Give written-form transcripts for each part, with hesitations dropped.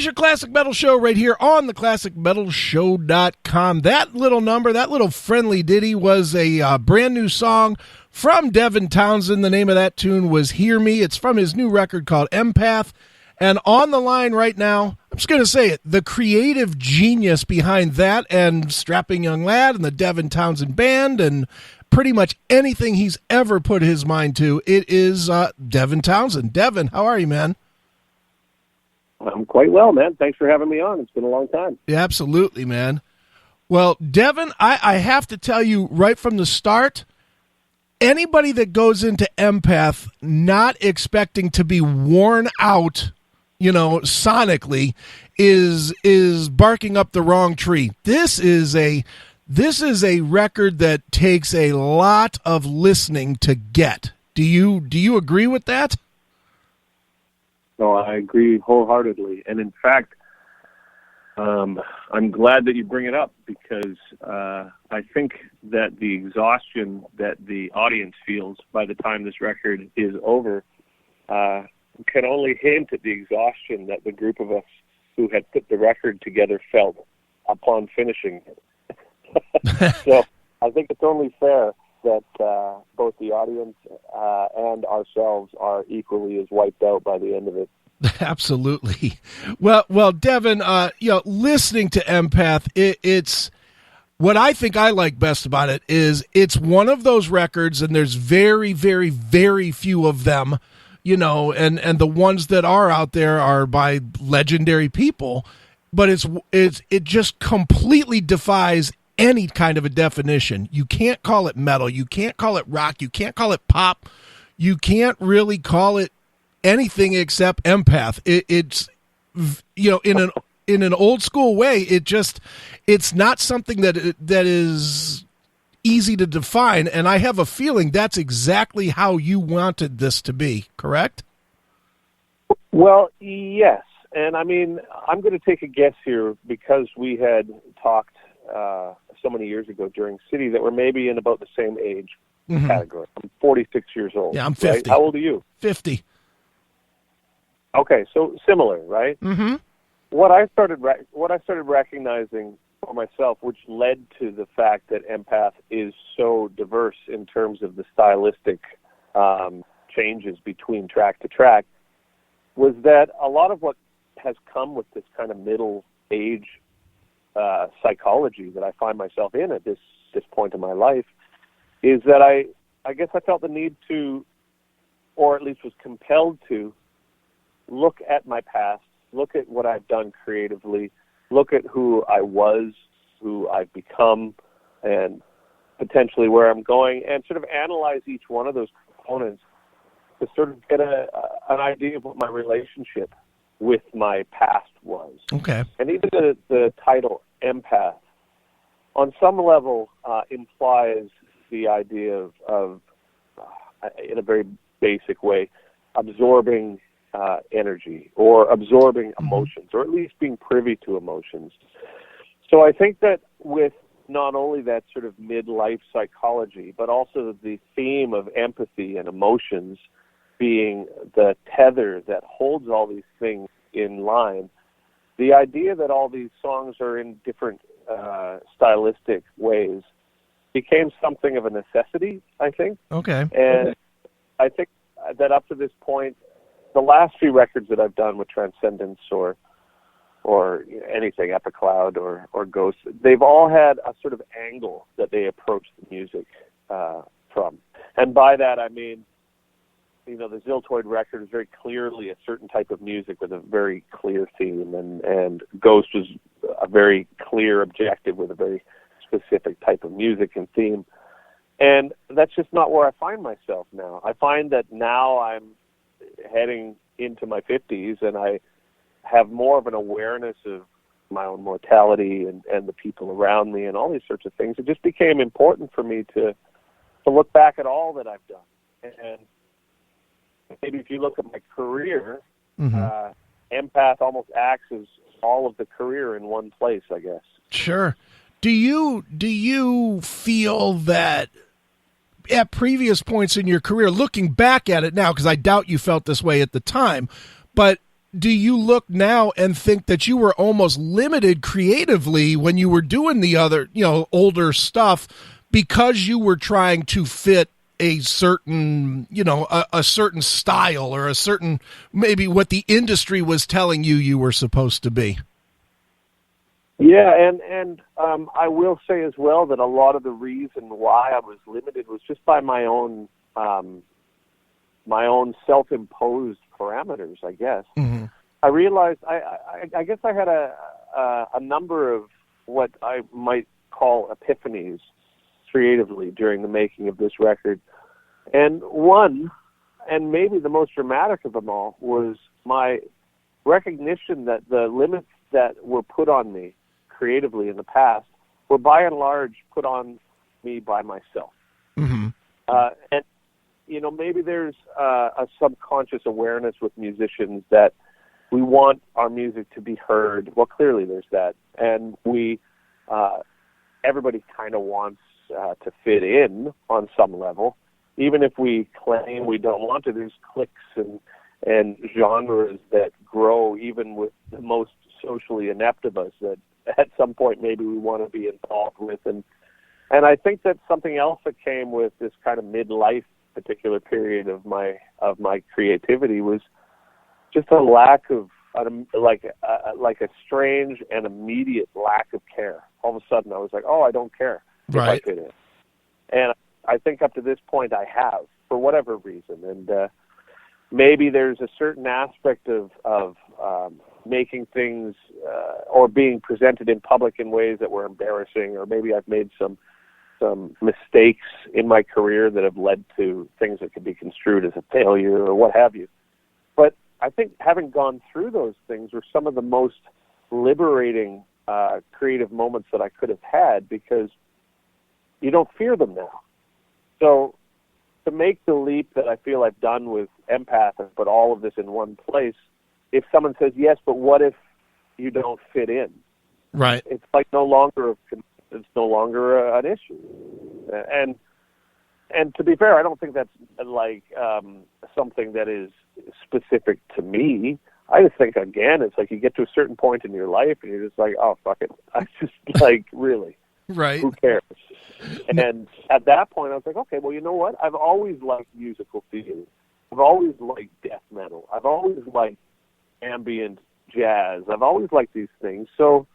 is your Classic Metal Show right here on the ClassicMetalShow.com. That little number, that little friendly ditty was a brand new song from Devin Townsend. The name of that tune was Hear Me. It's from his new record called EMPATH. And on the line right now, I'm just going to say it, the creative genius behind that and Strapping Young Lad and the Devin Townsend Band and pretty much anything he's ever put his mind to, it is Devin Townsend. Devin, how are you, man? I'm quite well, man. Thanks for having me on. It's been a long time. Yeah, absolutely, man. Well, Devin, I have to tell you right from the start, anybody that goes into EMPATH not expecting to be worn out, sonically, is barking up the wrong tree. This is a record that takes a lot of listening to get. Do you agree with that? No, I agree wholeheartedly. And in fact, I'm glad that you bring it up because I think that the exhaustion that the audience feels by the time this record is over can only hint at the exhaustion that the group of us who had put the record together felt upon finishing it. So I think it's only fair that both the audience and ourselves are equally as wiped out by the end of it. Absolutely. Well, Devin, listening to EMPATH, it's what I think I like best about it is it's one of those records, and there's very, very, very few of them, and the ones that are out there are by legendary people, but it just completely defies any kind of a definition. You can't call it metal. You can't call it rock. You can't call it pop. You can't really call it anything except EMPATH. It's in an old school way. It's not something that is easy to define. And I have a feeling that's exactly how you wanted this to be. Correct? Well, yes. And I mean, I'm going to take a guess here because we had talked so many years ago during City that we're maybe in about the same age category. I'm 46 years old. Yeah, I'm 50. Right? How old are you? 50. Okay, so similar, right? Mm-hmm. What I started recognizing for myself, which led to the fact that EMPATH is so diverse in terms of the stylistic changes between track to track, was that a lot of what has come with this kind of middle age psychology that I find myself in at this point in my life is that I guess I felt the need to, or at least was compelled to, look at my past, look at what I've done creatively, look at who I was, who I've become, and potentially where I'm going, and sort of analyze each one of those components to sort of get an idea of what my relationship with my past was. Okay. And even the title, EMPATH, on some level implies the idea of in a very basic way, absorbing energy or absorbing emotions, or at least being privy to emotions. So I think that with not only that sort of midlife psychology, but also the theme of empathy and emotions being the tether that holds all these things in line, the idea that all these songs are in different stylistic ways became something of a necessity, I think. Okay. And I think that up to this point, the last few records that I've done with Transcendence or anything, Epicloud or Ghost, they've all had a sort of angle that they approach the music from. And by that I mean, the Ziltoid record is very clearly a certain type of music with a very clear theme, and Ghost was a very clear objective with a very specific type of music and theme. And that's just not where I find myself now. I find that now I'm heading into my 50s, and I have more of an awareness of my own mortality and the people around me and all these sorts of things. It just became important for me to look back at all that I've done. And maybe if you look at my career, EMPATH almost acts as all of the career in one place, I guess. Sure. Do you feel that at previous points in your career, looking back at it now, because I doubt you felt this way at the time, but do you look now and think that you were almost limited creatively when you were doing the other, older stuff because you were trying to fit a certain, a certain style or a certain, maybe what the industry was telling you were supposed to be? Yeah, and I will say as well that a lot of the reason why I was limited was just by my own self-imposed parameters, I guess. Mm-hmm. I realized I guess I had a number of what I might call epiphanies creatively during the making of this record. And one, and maybe the most dramatic of them all, was my recognition that the limits that were put on me creatively in the past were by and large put on me by myself. Mm-hmm. And, maybe there's a subconscious awareness with musicians that we want our music to be heard. Well, clearly there's that. And everybody kind of wants to fit in on some level. Even if we claim we don't want to, there's cliques and genres that grow even with the most socially inept of us that at some point maybe we want to be involved with. And I think that something else that came with this kind of midlife particular period of my creativity was just a lack of like a strange and immediate lack of care. All of a sudden I was like, I don't care if I fit in. And I think up to this point I have, for whatever reason. And maybe there's a certain aspect of making things or being presented in public in ways that were embarrassing, or maybe I've made some mistakes in my career that have led to things that could be construed as a failure or what have you. But I think having gone through those things were some of the most liberating creative moments that I could have had, because you don't fear them now. So to make the leap that I feel I've done with EMPATH and put all of this in one place, if someone says, yes, but what if you don't fit in? Right. It's like no longer an issue. And to be fair, I don't think that's like something that is specific to me. I just think, again, it's like you get to a certain point in your life and you're just like, oh, fuck it. I just like, really, right? Who cares? And at that point, I was like, okay, well, you know what? I've always liked musical theater. I've always liked death metal. I've always liked ambient jazz. I've always liked these things. So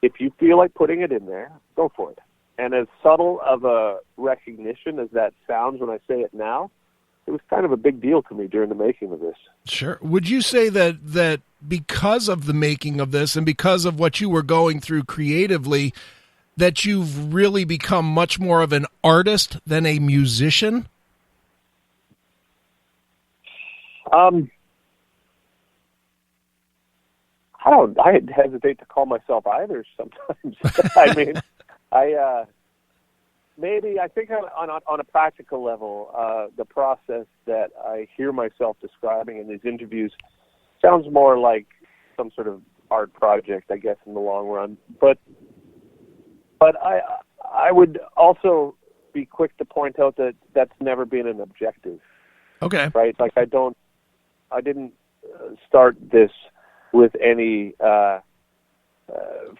if you feel like putting it in there, go for it. And as subtle of a recognition as that sounds when I say it now, it was kind of a big deal to me during the making of this. Sure. Would you say that because of the making of this and because of what you were going through creatively, that you've really become much more of an artist than a musician? I hesitate to call myself either sometimes. I mean, maybe I think on a practical level, the process that I hear myself describing in these interviews sounds more like some sort of art project, I guess, in the long run. But I would also be quick to point out that that's never been an objective. Okay. Right? Like I didn't start this with any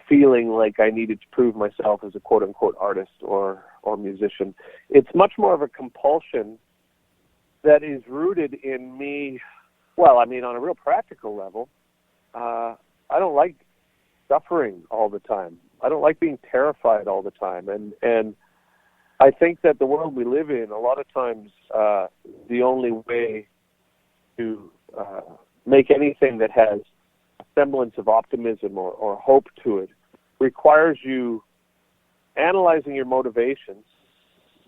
feeling like I needed to prove myself as a quote-unquote artist or musician. It's much more of a compulsion that is rooted in me. Well, I mean, on a real practical level, I don't like suffering all the time. I don't like being terrified all the time. And I think that the world we live in, a lot of times, the only way to make anything that has a semblance of optimism or hope to it requires you analyzing your motivations,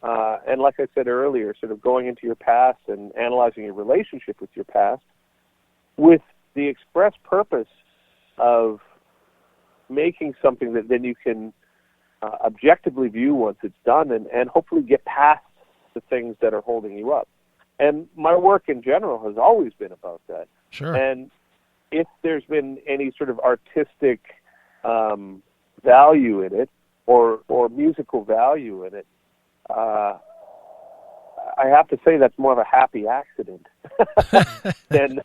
and like I said earlier, sort of going into your past and analyzing your relationship with your past with the express purpose of making something that then you can objectively view once it's done and hopefully get past the things that are holding you up. And my work in general has always been about that. Sure. And if there's been any sort of artistic value in it or musical value in it, I have to say that's more of a happy accident than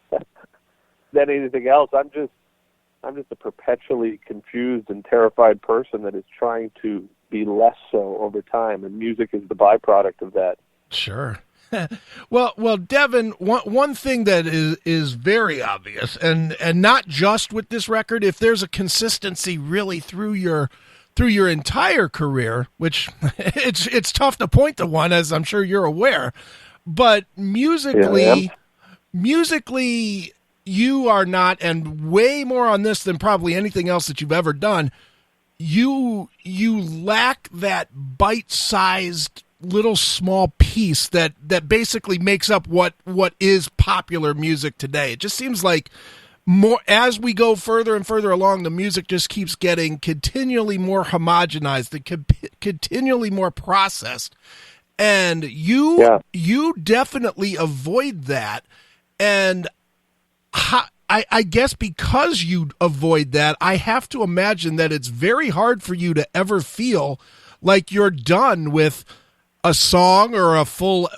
than anything else. I'm just a perpetually confused and terrified person that is trying to be less so over time, and music is the byproduct of that. Sure. Well, Devin, one thing that is very obvious, and not just with this record, if there's a consistency really through your entire career, which it's tough to point to one, as I'm sure you're aware, but musically, you are not, and way more on this than probably anything else that you've ever done. You lack that bite-sized little small piece that basically makes up what is popular music today. It just seems like more as we go further and further along, the music just keeps getting continually more homogenized and continually more processed. And you definitely avoid that. And I guess because you avoid that, I have to imagine that it's very hard for you to ever feel like you're done with a song or a full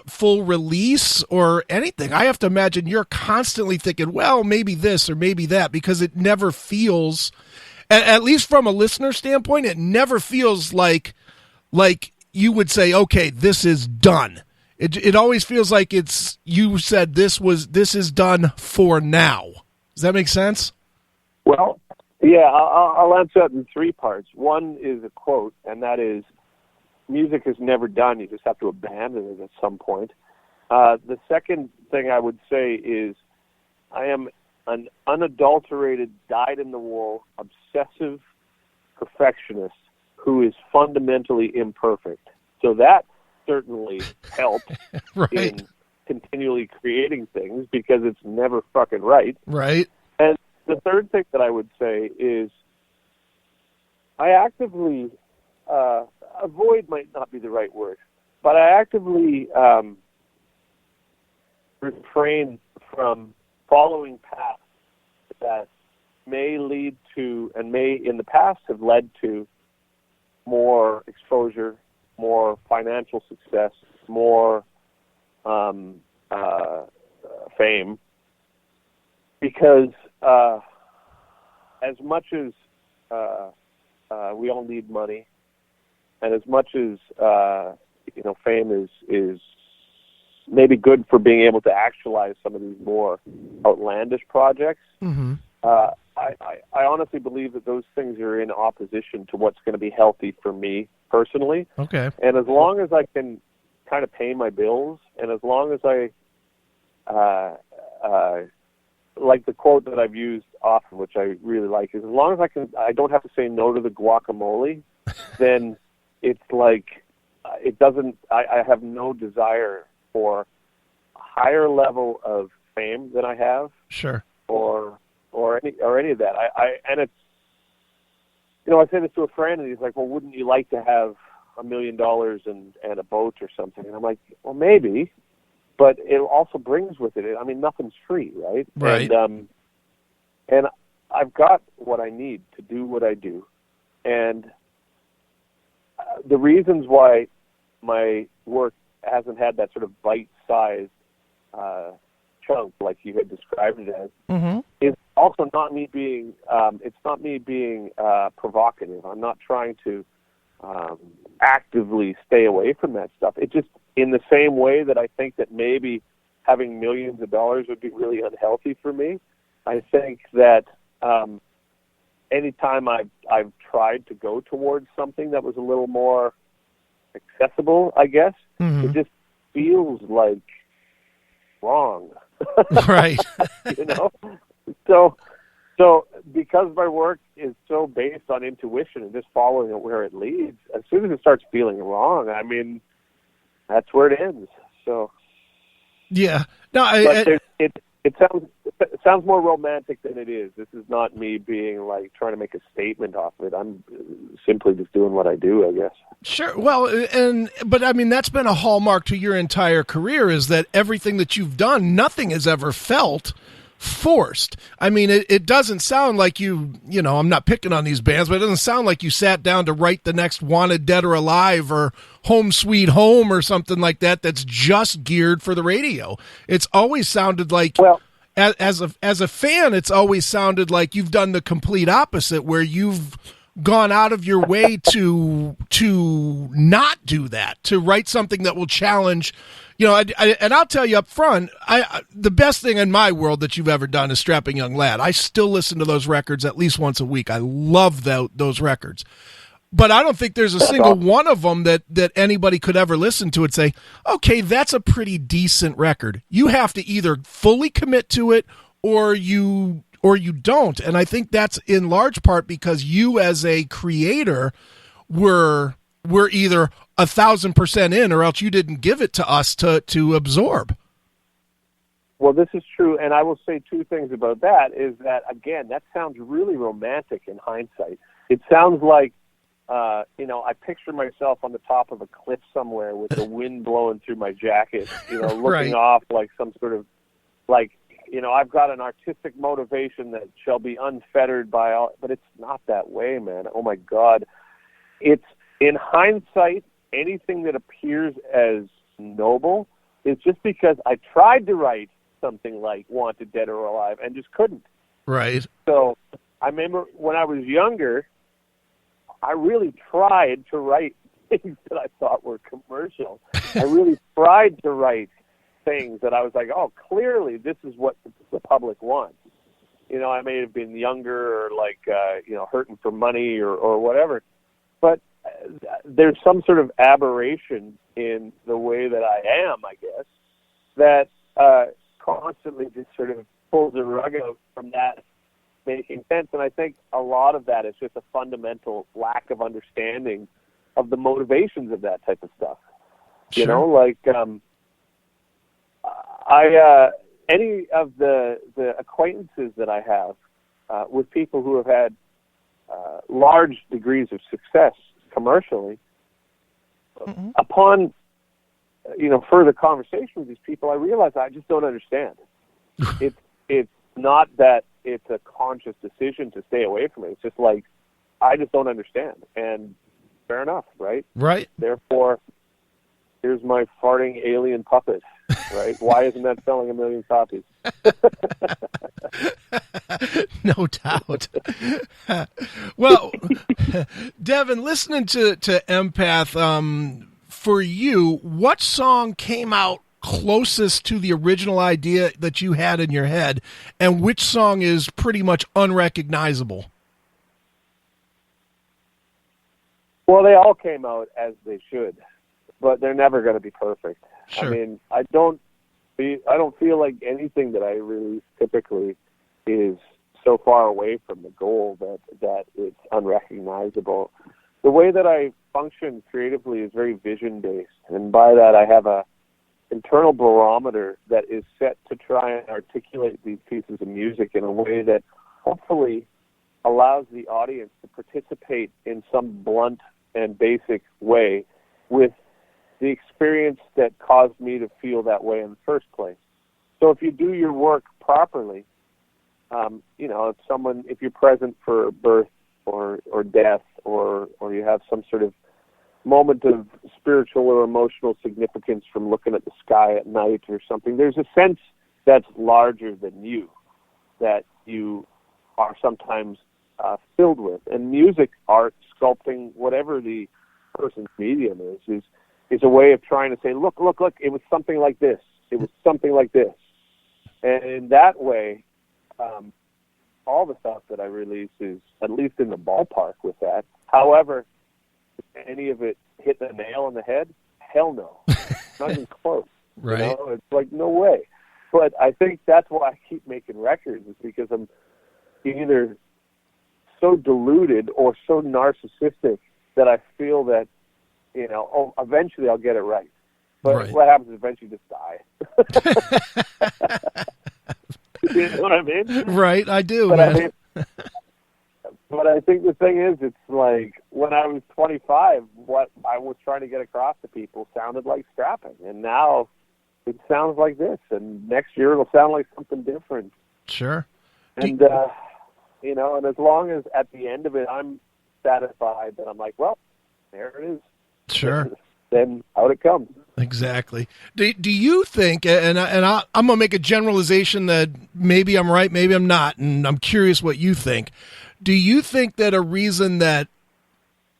release or anything. I have to imagine you're constantly thinking, well, maybe this or maybe that, because it never feels, at least from a listener standpoint, it never feels like you would say, okay, this is done. It always feels like you said this is done for now. Does that make sense? Well, yeah, I'll answer that in three parts. One is a quote, and that is, music is never done. You just have to abandon it at some point. The second thing I would say is I am an unadulterated, dyed-in-the-wool, obsessive perfectionist who is fundamentally imperfect. So that certainly helps right. in continually creating things, because it's never fucking right. Right. And the third thing that I would say is I actively avoid might not be the right word, but I actively refrain from following paths that may lead to, and may in the past have led to, more exposure, more financial success, more fame, because as much as we all need money, and as much as fame is maybe good for being able to actualize some of these more outlandish projects, mm-hmm. I honestly believe that those things are in opposition to what's going to be healthy for me personally. Okay. And as long as I can kind of pay my bills, and as long as I like the quote that I've used often, which I really like, is as long as I don't have to say no to the guacamole, then it's like I have no desire for a higher level of fame than I have. Sure. Or any of that. And it's, I say this to a friend, and he's like, well, wouldn't you like to have $1 million and a boat or something? And I'm like, well, maybe, but it also brings with it, nothing's free, right? Right. And I've got what I need to do what I do. And the reasons why my work hasn't had that sort of bite-sized chunk, like you had described it as, mm-hmm. is also not me being, it's not me being provocative. I'm not trying to actively stay away from that stuff. It just, in the same way that I think that maybe having millions of dollars would be really unhealthy for me, I think that anytime I've tried to go towards something that was a little more accessible, I guess, mm-hmm. it just feels like wrong. Right. So because my work is so based on intuition and just following it where it leads, as soon as it starts feeling wrong, that's where it ends. So yeah, no, it sounds more romantic than it is. This is not me being like trying to make a statement off of it. I'm simply just doing what I do, I guess. Sure. Well, but that's been a hallmark to your entire career, is that everything that you've done, nothing has ever felt forced. It doesn't sound like I'm not picking on these bands, but it doesn't sound like you sat down to write the next Wanted Dead or Alive or Home Sweet Home or something like that that's just geared for the radio. It's always sounded like as a fan, it's always sounded like you've done the complete opposite, where you've gone out of your way to not do that, to write something that will challenge. And I'll tell you up front, the best thing in my world that you've ever done is Strapping Young Lad. I still listen to those records at least once a week. I love those records. But I don't think there's a single one of them that anybody could ever listen to and say, okay, that's a pretty decent record. You have to either fully commit to it or you don't. And I think that's in large part because you as a creator were either 1,000% in, or else you didn't give it to us to absorb. Well, this is true, and I will say two things about that. Is that, again, that sounds really romantic in hindsight. It sounds like, I picture myself on the top of a cliff somewhere with the wind blowing through my jacket, looking right. off like some sort of, I've got an artistic motivation that shall be unfettered by all, but it's not that way, man. Oh my God. It's, in hindsight, anything that appears as noble is just because I tried to write something like Wanted, Dead or Alive and just couldn't. Right. So I remember when I was younger, I really tried to write things that I thought were commercial. I really tried to write things that I was like, oh, clearly this is what the public wants. I may have been younger or hurting for money or whatever, but there's some sort of aberration in the way that I am, I guess, that constantly just sort of pulls the rug out from that making sense. And I think a lot of that is just a fundamental lack of understanding of the motivations of that type of stuff. Sure. Any of the acquaintances that I have with people who have had large degrees of success commercially, Mm-hmm. upon further conversation with these people, I realize I just don't understand. It's not that it's a conscious decision to stay away from it. It's just like, I just don't understand. And fair enough, right? Right. Therefore, here's my farting alien puppet, right? Why isn't that selling 1 million copies? No doubt. Well, Devin, listening to EMPATH, for you, what song came out closest to the original idea that you had in your head, and which song is pretty much unrecognizable? Well, they all came out as they should, but they're never going to be perfect. Sure. I mean, I don't feel like anything that I release typically is so far away from the goal that it's unrecognizable. The way that I function creatively is very vision-based, and by that I have a internal barometer that is set to try and articulate these pieces of music in a way that hopefully allows the audience to participate in some blunt and basic way with the experience that caused me to feel that way in the first place. So if you do your work properly, if you're present for birth or death or you have some sort of moment of spiritual or emotional significance from looking at the sky at night or something, there's a sense that's larger than you, that you are sometimes filled with. And music, art, sculpting, whatever the person's medium is a way of trying to say, look, it was something like this. It was something like this. And in that way, all the stuff that I release is at least in the ballpark with that. However, if any of it hit the nail on the head, hell no. Not even close. Right. It's like, no way. But I think that's why I keep making records, is because I'm either so deluded or so narcissistic that I feel that, eventually I'll get it right. But right. What happens is eventually you just die. You know what I mean? Right, I do. But I think the thing is, it's like when I was 25, what I was trying to get across to people sounded like strapping, and now it sounds like this, and next year it'll sound like something different. Sure. And and as long as at the end of it I'm satisfied, then I'm like, well, there it is. Sure. then out it comes. Exactly. Do you think, and I'm going to make a generalization that maybe I'm right, maybe I'm not, and I'm curious what you think. Do you think that a reason that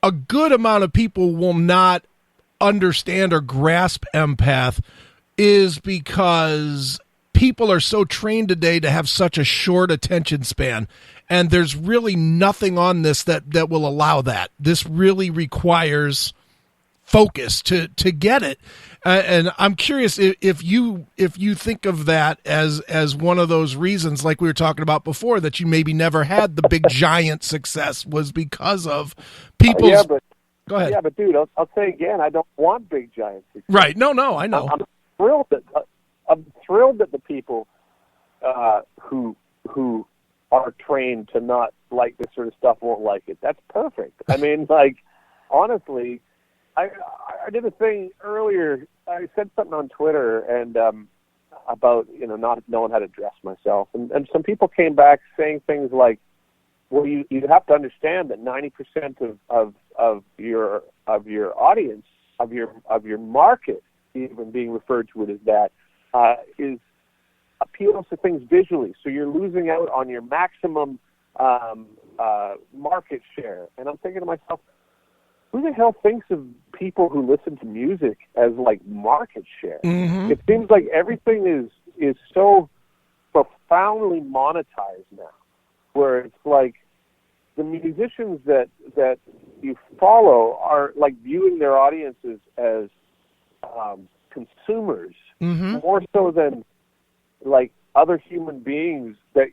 a good amount of people will not understand or grasp empath is because people are so trained today to have such a short attention span, and there's really nothing on this that will allow that? This really requires focus to get it, and I'm curious if you think of that as one of those reasons, like we were talking about before, that you maybe never had the big giant success was because of people's. Go ahead. Yeah, but dude, I'll say again, I don't want big giant success. Right? No, I know. I'm thrilled that the people who are trained to not like this sort of stuff won't like it. That's perfect. I mean, like, honestly. I did a thing earlier. I said something on Twitter and about not knowing how to dress myself, and some people came back saying things like, "Well, you have to understand that 90% of your audience of your market, even being referred to it as that, is appeals to things visually. So you're losing out on your maximum market share." And I'm thinking to myself, who the hell thinks of people who listen to music as like market share? Mm-hmm. It seems like everything is so profoundly monetized now, where it's like the musicians that you follow are like viewing their audiences as consumers, more so than like other human beings that,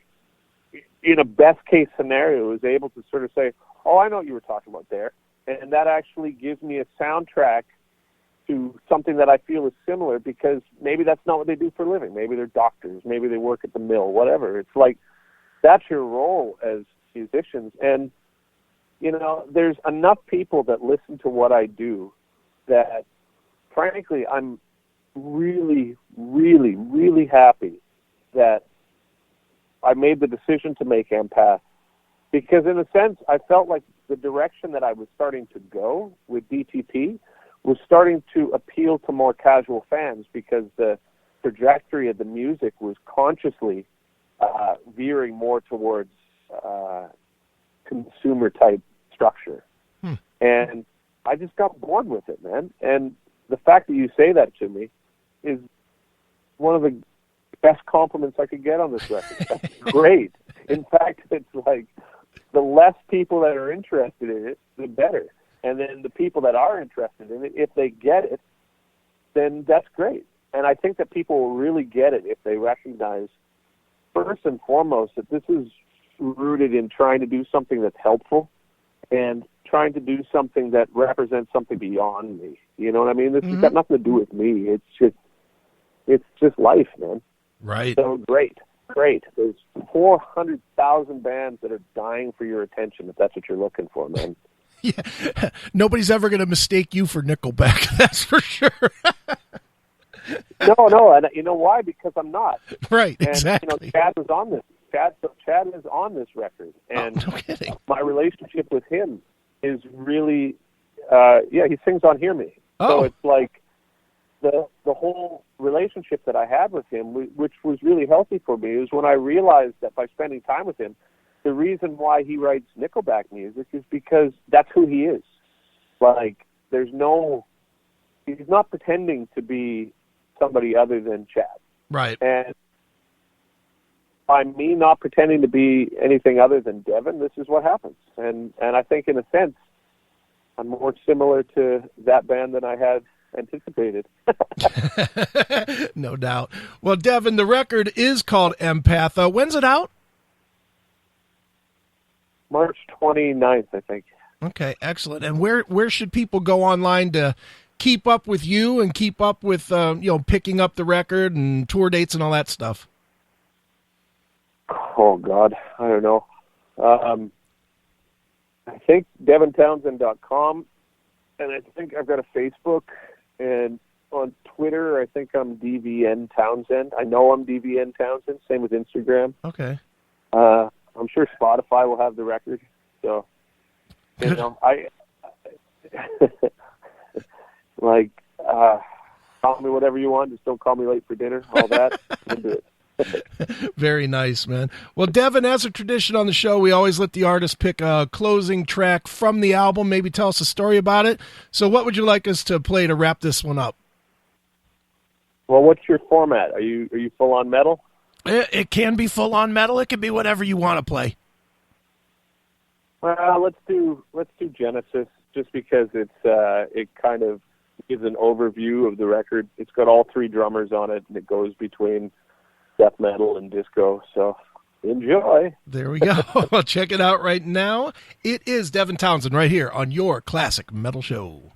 in a best case scenario, is able to sort of say, "Oh, I know what you were talking about there." And that actually gives me a soundtrack to something that I feel is similar, because maybe that's not what they do for a living. Maybe they're doctors. Maybe they work at the mill, whatever. It's like, that's your role as musicians. And, there's enough people that listen to what I do that, frankly, I'm really, really, really happy that I made the decision to make EMPATH. Because in a sense, I felt like the direction that I was starting to go with DTP was starting to appeal to more casual fans, because the trajectory of the music was consciously veering more towards consumer-type structure. And I just got bored with it, man. And the fact that you say that to me is one of the best compliments I could get on this record. That's great. In fact, it's like, the less people that are interested in it, the better. And then the people that are interested in it, if they get it, then that's great. And I think that people will really get it if they recognize, first and foremost, that this is rooted in trying to do something that's helpful and trying to do something that represents something beyond me. You know what I mean? This has got nothing to do with me. It's just life, man. Right. So great. There's 400,000 bands that are dying for your attention, if that's what you're looking for, man. Yeah. Nobody's ever going to mistake you for Nickelback, that's for sure. No, and you know why? Because I'm not. Right, and, exactly. Chad was on this. Chad is on this record, and no kidding. My relationship with him is really, he sings on Hear Me. Oh. So it's like the whole relationship that I had with him, which was really healthy for me, is when I realized that by spending time with him, the reason why he writes Nickelback music is because that's who he is. Like, he's not pretending to be somebody other than Chad. Right. And by me not pretending to be anything other than Devin, this is what happens. And I think, in a sense, I'm more similar to that band than I had anticipated. No doubt. Well, Devin, the record is called EMPATH. When's it out? March 29th, I think. Okay, excellent. And where should people go online to keep up with you and keep up with picking up the record and tour dates and all that stuff? Oh God, I don't know. I think DevinTownsend.com, and I think I've got a Facebook, and on Twitter I think I'm DVN Townsend. I know I'm DVN Townsend. Same with Instagram. Okay. I'm sure Spotify will have the record. So, like, call me whatever you want, just don't call me late for dinner, all that. We'll do it. Very nice, man. Well, Devin, as a tradition on the show, we always let the artist pick a closing track from the album, maybe tell us a story about it. So what would you like us to play to wrap this one up? Well, what's your format? Are you full on metal? It can be full on metal. It can be whatever you want to play. Well, let's do Genesis, just because it kind of gives an overview of the record. It's got all three drummers on it, and it goes between death metal and disco. So enjoy. There we go. Check it out right now. It is Devin Townsend right here on your Classic Metal Show.